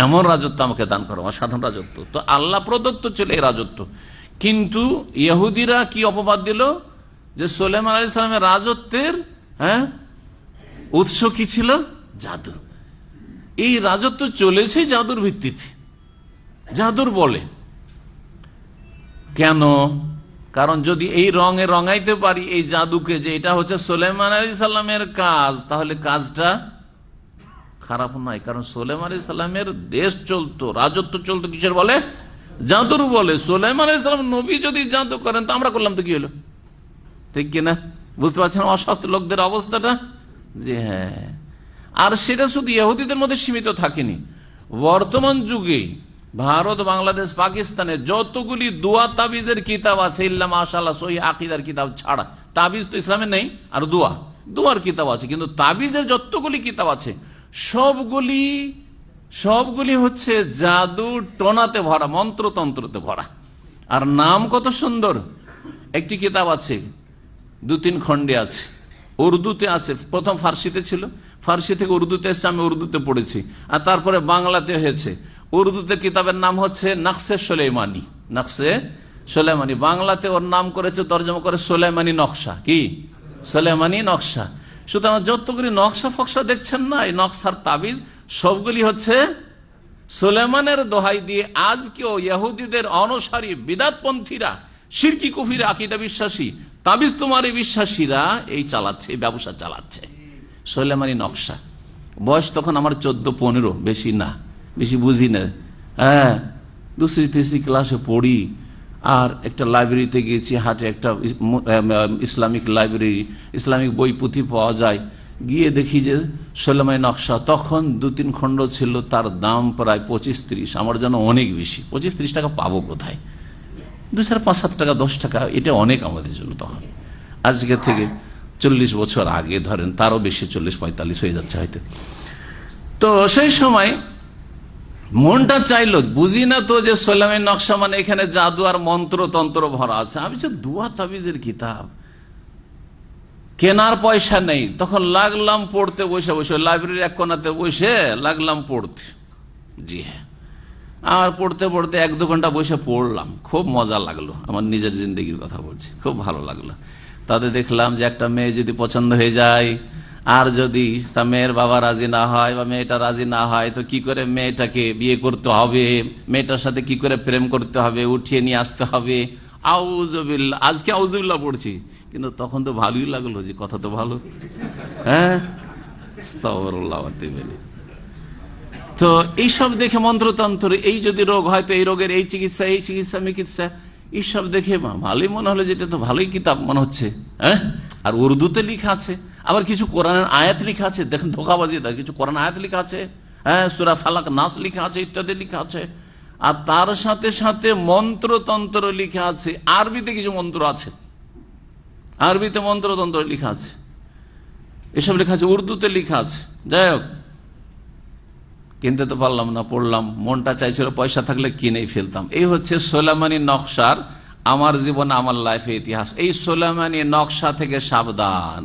এমন রাজত্ব আমাকে দান করো, অসাধারণ রাজত্ব। তো আল্লাহ প্রদত্ত ছিল এই রাজত্ব। কিন্তু ইহুদিরা কি অপবাদ দিল যে সুলাইমান আলাইহিস সালামের রাজত্বের উৎস কি ছিল? জাদু। এই রাজত্ব চলেছে জাদুর ভিত্তিতে, জাদুর বলে। কেন? কারণ যদি এই রঙে রঙাইতে পারি এই জাদুকে, যে এটা হচ্ছে সুলাইমান আলাইহিস সালামের কাজ, তাহলে কাজটা খারাপ নয়। কারণ সুলাইমান আলাইহিস সালামের দেশ চলতো, রাজত্ব চলতো কিসের বলে? জাদুর বলে। সুলাইমান আলাইহিস সালাম নবী যদি জাদু করেন তো আমরা করলাম তো কি হলো? ঠিক কিনা? বুঝতে পারছেন অসৎ লোকদের অবস্থাটা? জি হ্যাঁ। আর সেটা শুধু ইহুদিদের মধ্যে সীমিত থাকেনি। বর্তমান যুগে ভারত, বাংলাদেশ, পাকিস্তানে যতগুলি দোয়া তাবিজের কিতাব আছে, ইল্লা মাশাআল্লাহ সহিহ আকীদার কিতাব ছাড়া, তাবিজ তো ইসলামে নেই, আর দোয়ার কিতাব আছে, কিন্তু তাবিজের যতগুলি কিতাব আছে সবগুলি হচ্ছে জাদু টোনাতে ভরা, মন্ত্রতন্ত্রতে ভরা। আর নাম কত সুন্দর। একটি কিতাব আছে, 2-3 খণ্ডে আছে, উর্দুতে আছে। প্রথম ফার্সিতে ছিল, ফার্সি থেকে উর্দুতে এসছে, আমি উর্দুতে পড়েছি, আর তারপরে বাংলাতে হয়েছে। উর্দুতে কিতাবের নাম হচ্ছে নকশে সুলাইমানি, নকশে সুলাইমানি। বাংলাতে ওর নাম করেছে, তর্জমা করে সুলাইমানি নকশা। কি? সুলাইমানি নকশা। সুতরাং যতগুলি নকশা ফকশা দেখছেন না, এই নকশার তাবিজ সবগুলি হচ্ছে সুলাইমানের দোহাই দিয়ে আজকেও ইহুদিদের অনুসারী বিদআতপন্থীরা, শিরকি কুফরি আকীদা বিশ্বাসী, তাবিজ তোমারি বিশ্বাসীরা এই চালাচ্ছে, এই ব্যবসা চালাচ্ছে। সুলাইমানি নকশা। বয়স তখন আমার 14-15, বেশি না, বেশি বুঝি না। হ্যাঁ, 2য়-3য় ক্লাসে পড়ি। আর একটা লাইব্রেরিতে গিয়েছি, হাটে একটা ইসলামিক লাইব্রেরি, ইসলামিক বই পুঁথি পাওয়া যায়। গিয়ে দেখি যে সুলাইমানি নকশা, তখন 2-3 খণ্ড ছিল, তার দাম প্রায় 25-30। আমার জন্য অনেক বেশি। 25-30 টাকা পাবো কোথায়? 2-5-7 টাকা, 10 টাকা, এটা অনেক আমাদের জন্য তখন। আজকে থেকে 40 বছর আগে ধরেন, তারও বেশি, 40-45 হয়ে যাচ্ছে হয়তো। তো সেই সময় মনটা চাইলো, বুঝি না তো যে সুলাইমানি নকশা মানে এখানে জাদু আর মন্ত্রতন্ত্র ভরা আছে। আমি যে দোয়া তাবিজের কিতাব, কেনার পয়সা নেই, তখন লাগলাম পড়তে, বসে বসে লাইব্রেরির এক কোণাতে বসে লাগলাম পড়তে। জি হ্যাঁ। আর পড়তে পড়তে 1-2 ঘন্টা বসে পড়লাম, খুব মজা লাগলো। আমার নিজের জিন্দগির কথা বলছি, খুব ভালো লাগলো। তাতে দেখলাম যে একটা মেয়ে যদি পছন্দ হয়ে যায়, আর যদি তা মেয়ের বাবা রাজি না হয় বা মেয়েটা রাজি না হয়, তো কি করে মেয়েটাকে বিয়ে করতে হবে, মেয়েটার সাথে কি করে প্রেম করতে হবে, উঠিয়ে নিয়ে আসতে হবে। আউযুবিল্লাহ। আজকে আউযুবিল্লাহ পড়ছি, কিন্তু তখন তো ভালোই লাগলো, যে কথা তো ভালো। হ্যাঁ, আস্তাগফিরুল্লাহ ওয়া আতুবু ইলাইহি। তো এইসব দেখে মন্ত্রতন্ত্র, এই যদি রোগ হয় তো এই রোগের এই চিকিৎসা, এই চিকিৎসা চিকিৎসা, এইসব দেখে ভালোই মনে হলো, যেটা তো ভালোই কিতাব মনে হচ্ছে। হ্যাঁ, আর উর্দুতে লেখা আছে, আবার কিছু কোরআনের আয়াত লেখা আছে। দেখেন ধোকাবাজি, কিছু কোরআন আয়াত লেখা আছে, হ্যাঁ, সূরা ফালাক, নাস লেখা আছে, ইত্যাদি লেখা আছে। আর তার সাথে সাথে মন্ত্রতন্ত্র লেখা আছে। আরবিতে কিছু মন্ত্র আছে, আরবিতে মন্ত্রতন্ত্র লেখা আছে, এসব লেখা আছে, উর্দুতে লেখা আছে। যাই হোক, কিনতে তো পারলাম না, পড়লাম, মনটা চাইছিল পয়সা থাকলে কিনেই ফেলতাম। এই হচ্ছে সুলাইমানি নকশার আমার জীবন, আমার লাইফে ইতিহাস। এই সুলাইমানি নকশা থেকে সাবধান।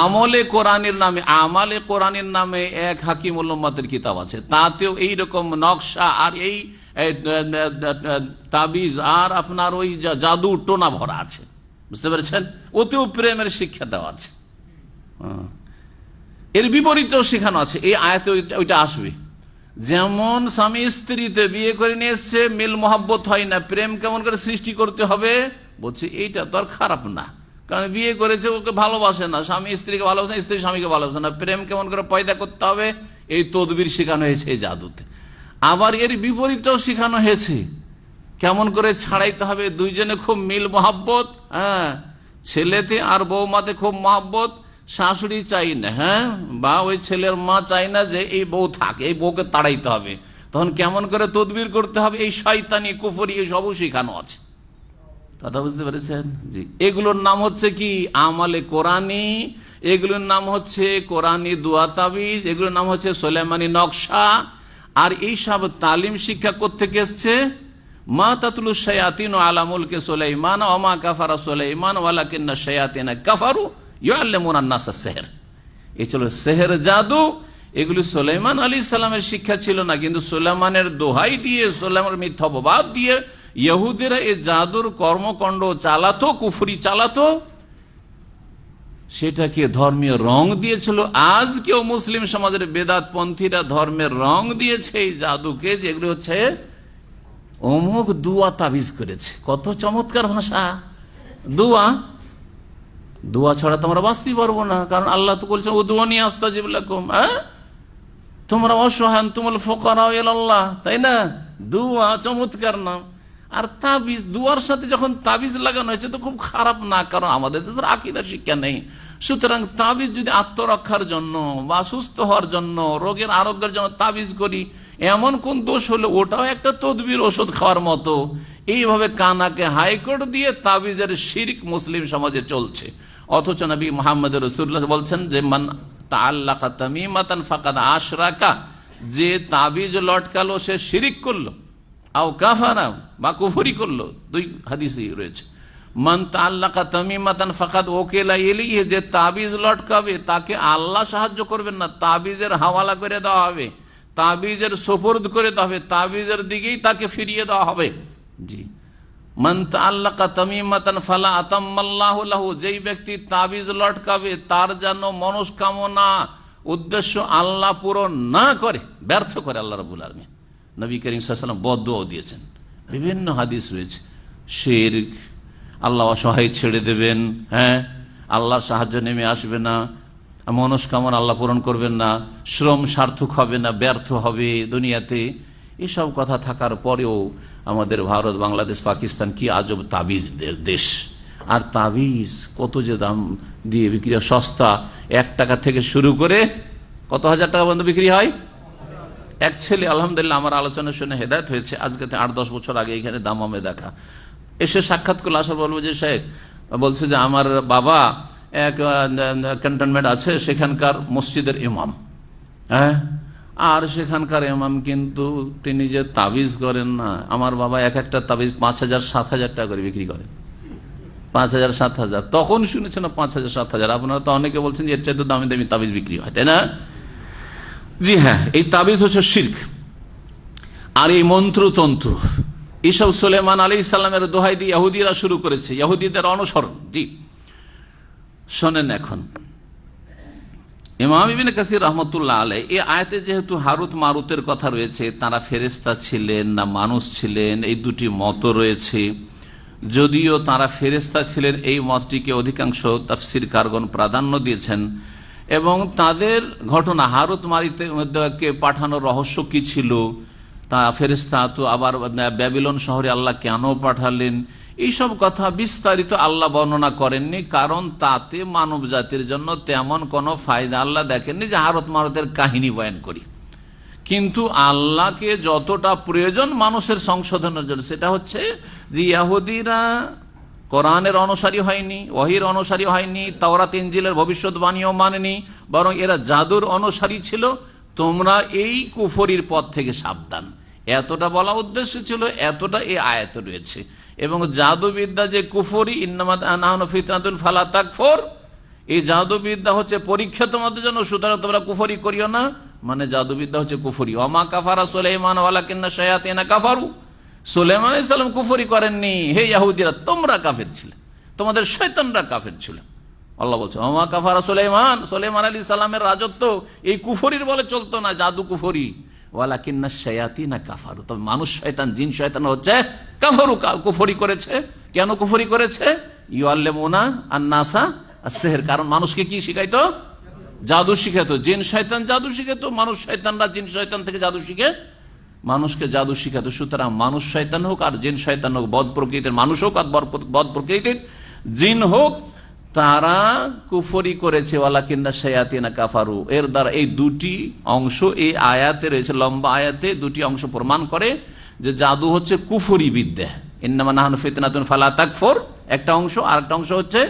আমলে কোরআনের নামে, আমালে কোরআনের নামে এক হাকিমুল উম্মাতের কিতাব আছে, তাতেও এইরকম নকশা আর এই তাবিজ আর আপনার ওই জাদু টোনা ভরা আছে। বুঝতে পেরেছেন? ওতেও প্রেমের শিক্ষা দেওয়া আছে। এর বিপরীতেও শেখানো আছে। এই আয়াতে ওইটা আসবে। যেমন স্বামী স্ত্রীতে বিয়ে করে নিয়ে এসছে, মিল মোহাব্বত হয় না, প্রেম কেমন করে সৃষ্টি করতে হবে বলছে, এইটা তো আর খারাপ না, কারণ বিয়ে করেছে, ওকে ভালোবাসে না, স্বামী স্ত্রীকে ভালোবাসে না, স্ত্রী স্বামীকে ভালোবাসে না, প্রেম কেমন করে পয়দা করতে হবে, এই তদবির শেখানো হয়েছে এই জাদুতে। আবার এর বিপরীতটাও শেখানো হয়েছে, কেমন করে ছাড়াইতে হবে। দুইজনে খুব মিল মোহাব্বত, হ্যাঁ, ছেলেতে আর বৌমাতে খুব মোহাব্বত, শাশুড়ি চাই না, হ্যাঁ, বা ওই ছেলের মা চাই না যে এই বউ থাকে, এই বউকে তাড়াইতে হবে, তখন কেমন করে তদবির করতে হবে, এই শয়তানি কুফরি সবও শেখানো আছে। কথা বুঝতে পেরেছেন? জি। এগুলোর নাম হচ্ছে কি? আমালে কোরআনি। এগুলোর নাম হচ্ছে কোরআনি দোয়া তাবিজ। এগুলোর নাম হচ্ছে সুলাইমানি নকশা। আর এই সব তালিম শিক্ষা কোত্থেকে এসছে? মা তাতলু শায়াতিন আলা মুলকি সুলাইমান ওয়া মা কাফারা সুলাইমান ওয়ালাকিন্না শায়াতিনা কাফারু ইউআল্লিমুনা আন-নাসা সিহর। এই ছিল সেহের জাদু। এগুলি সুলাইমান আলাইহিস সালামের শিক্ষা ছিল না, কিন্তু সুলাইমানের দোহাই দিয়ে, সুলাইমানের মিথ্যা অপবাদ দিয়ে ইহুদিরা এই জাদুর কর্মকাণ্ড চালাতো, কুফরি চালাতো, সেটাকে ধর্মীয় রং দিয়েছিল। আজকেও মুসলিম সমাজের বেদাতপন্থীরা ধর্মের রং দিয়েছে এই জাদুকে, যেগুলি হচ্ছে অমুক দুয়া তাবিজ করেছে। কত চমৎকার ভাষা! দুয়া, দুয়া ছাড়া তোমরা বাঁচতে পারবো না, কারণ আল্লাহ তো বলছেন উদুয়ানি আস্তাজিব লাকুম, তোমরা অসহায়, তুমুল ফুকারা ইলাল্লাহ, তাই না? দুয়া চমৎকার নাম। আর তাবিজ, দুয়ার সাথে যখন তাবিজ লাগানো হয়েছে তো খুব খারাপ না, কারণ আমাদের দেশের আকীদা শিক্ষা নেই। সুতরাং তাবিজ যদি আত্মরক্ষার জন্য বা সুস্থ হওয়ার জন্য, রোগের আরোগ্যের জন্য তাবিজ করি, এমন কোন দোষ হলো, ওটাও একটা তদবির, ওষুধ খাওয়ার মতো। এইভাবে কানাকে হাইকোর্ট দিয়ে তাবিজের শিরক মুসলিম সমাজে চলছে। অথচ নবী মুহাম্মদ রাসূলুল্লাহ বলছেন যে মান তাআল্লাকা তামিমাতান ফাকাদ আশরাকা, যে তাবিজ লটকালো সে শিরিক করলো, আও কাফারা বা কুফরি করলো। দুই হাদিসই রয়েছে। মান তাআল্লাকা তামিমাতান ফাকাদ ওকিলা ইলাইহি, যে তাবিজ লটকাবে তাকে আল্লাহ সাহায্য করবেন না, তাবিজের হাওয়ালা করে দেওয়া হবে, তাবিজের সুপুর্দ করে দেওয়া হবে, তাবিজের দিকেই তাকে ফিরিয়ে দেওয়া হবে। জি, মান তাআল্লাকা তামিমাতান ফালা আতাম্মাল্লাহু লাহু, যেই ব্যক্তি তাবিজ লটকাবে তার যেন মনস্কামনা, উদ্দেশ্য আল্লাহ পূরণ না করে, ব্যর্থ করে আল্লাহ রাব্বুল আলামিন। নবী করিম সাল্লাল্লাহু আলাইহি ওয়াসাল্লাম বদদুয়া দিয়েছেন, বিভিন্ন হাদিস রয়েছে। শিরক, আল্লাহ অসহায় ছেড়ে দেবেন, আল্লাহর সাহায্য নেমে আসবে না, মনস্কামনা আল্লাহ পূরণ করবেন না, শ্রম সার্থক হবে না, ব্যর্থ হবে দুনিয়াতে। এসব কথা থাকার পরেও আমাদের ভারত, বাংলাদেশ, পাকিস্তান কি আজব তাবিজ দেশ। আর তাবিজ কত যে দাম দিয়ে বিক্রি হয়, সস্তা, 1 টাকা থেকে শুরু করে কত হাজার টাকা পর্যন্ত বিক্রি হয়। এক ছেলে, আলহামদুলিল্লাহ, আমার আলোচনা শুনে হেদায়েত হয়েছে, আজকে 8-10 বছর আগে এখানে দামামে দেখা, এসে সাক্ষাৎ করলে আসার বলবো যে শেখ বলছে যে আমার বাবা এক ক্যান্টনমেন্ট আছে, সেখানকার মসজিদের ইমাম, আর সেখানকার ইমাম কিন্তু তিনি যে তাবিজ করেন না, আমার বাবা এক একটা তাবিজ 5,000-7,000 টাকা করে বিক্রি করেন। 5,000-7,000 তখন শুনেছেন না, 5,000-7,000। আপনারা তো অনেকে বলছেন যে এর চাইতে দামি দামি তাবিজ বিক্রি হয়, তাই না? জি হ্যাঁ, এই তাবিজ হচ্ছে শিরক। আর এই মন্ত্রতন্ত্র, এসব সুলাইমান আলাইহিস সালামের দোহাই দিয়ে ইহুদিরা শুরু করেছে, ইহুদিদের অনুসরণ। জি শোনেন, এখন ইমাম ইবনে কাসির রাহমাতুল্লাহ আলাইহি এই আয়াতে যেহেতু হারুত মারুতের কথা রয়েছে, তারা ফেরেশতা ছিলেন না মানুষ ছিলেন, এই দুটি মত রয়েছে। যদিও তারা ফেরেশতা ছিলেন, এই মতটিকে অধিকাংশ তাফসীরকারগণ প্রাধান্য দিয়েছেন। এবং তাদের ঘটনা, হারুত মারুতকে পাঠানোর রহস্য কি ছিল, তা ফেরেশতা তো আবার ব্যাবিলন শহরে আল্লাহ কেন পাঠালেন, এইসব কথা বিস্তারিত আল্লাহ বর্ণনা করেননি, কারণ তাতে মানব জাতির জন্য তেমন কোনো ফায়দা আল্লাহ দেখেননি যে হারুত মারুতের কাহিনী বয়ান করি। কিন্তু আল্লাহকে যতটা প্রয়োজন মানুষের সংশোধনের জন্য, সেটা হচ্ছে যে ইহুদিরা কোরআনের অনুসারী হয়নি, ওহীর অনুসারী হয়নি, তাওরাত ইনজিলের ভবিষ্যৎবাণীও মানেনি, বরং এরা জাদুর অনুসারী ছিল। তোমরা এই কুফরির পথ থেকে সাবধান, এতটা বলা উদ্দেশ্য ছিল, এতটা এই আয়াতে রয়েছে। এবং জাদুবিদ্যা যে কুফরি, ইন্নামা নাহনু ফিতনাতুন ফালা তাকফুর, এই জাদুবিদ্যা হচ্ছে পরীক্ষা তোমাদের জন্য, সুতরাং তোমরা কুফরি করিও না, মানে জাদুবিদ্যা হচ্ছে কুফরি। ওমা কাফারা সুলাইমান ওয়ালাকিন্না শায়াতিনা কাফারু, সুলাইমান আলাইহিস সালাম কুফরি করেননি, হে ইহুদিরা তোমরা কাফের ছিলে, তোমাদের শয়তানরা কাফের ছিল। আল্লাহ বলছে ওমা কাফারা সুলাইমান, সুলাইমান আলাইহিস সালামের রাজত্ব এই কুফরির বলে চলতো না, জাদু কুফরি। ওয়ালাকিন্না শায়াতিনা কাফারু, তবে মানুষ শয়তান, জিন শয়তান হচ্ছে কাফারু, কুফরি করেছে। কেন কুফরি করেছে? ইউআল্লিমুনা আন-নাসা আস-সিহর, কারণ মানুষকে কি শিখাইতো? জাদু শিখাতো। জিন শয়তান জাদু শিখাতো, মানুষ শয়তানরা জিন শয়তান থেকে জাদু শিখে মানুষকে জাদু শিখাতো। সুতরাং মানুষ শয়তান হোক আর জিন শয়তান হোক, বদ প্রকৃতির মানুষ হোক আর বদ প্রকৃতির জিন হোক, তারা কুফরি করেছে। ওয়ালাকিন্না শায়াতিনা কাফারু, এর দ্বারা এই দুটি অংশ এই আয়াতে রয়েছে, লম্বা আয়াতে দুটি অংশ প্রমাণ করে যে জাদু হচ্ছে কুফরি বিদ্যা। ইন্নামা নাহনু ফিতনাতুন ফালা তাকফুর একটা অংশ, আর একটা অংশ হচ্ছে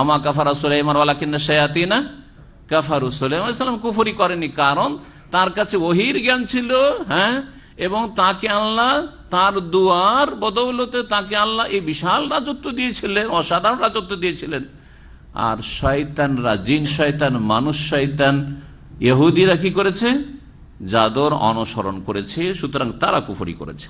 ওমা কাফারা সুলাইমান ওয়ালাকিন্না শায়াতিনা কাফারু। সুলাইমান আলাইহিস সালাম কুফরি করেনি, কারণ তার কাছে ওহীর জ্ঞান ছিল, এবং তাকে আল্লাহ তার দুয়ার বদৌলতে তাকে আল্লাহ এই বিশাল রাজত্ব দিয়েছিলেন, অসাধারণ রাজত্ব দিয়েছিলেন। আর শয়তানরা, জিন শয়তান, মানুষ শয়তান, ইহুদিরা কি করেছে? জাদুর অনুসরণ করেছে, সুতরাং তারা কুফরি করেছে।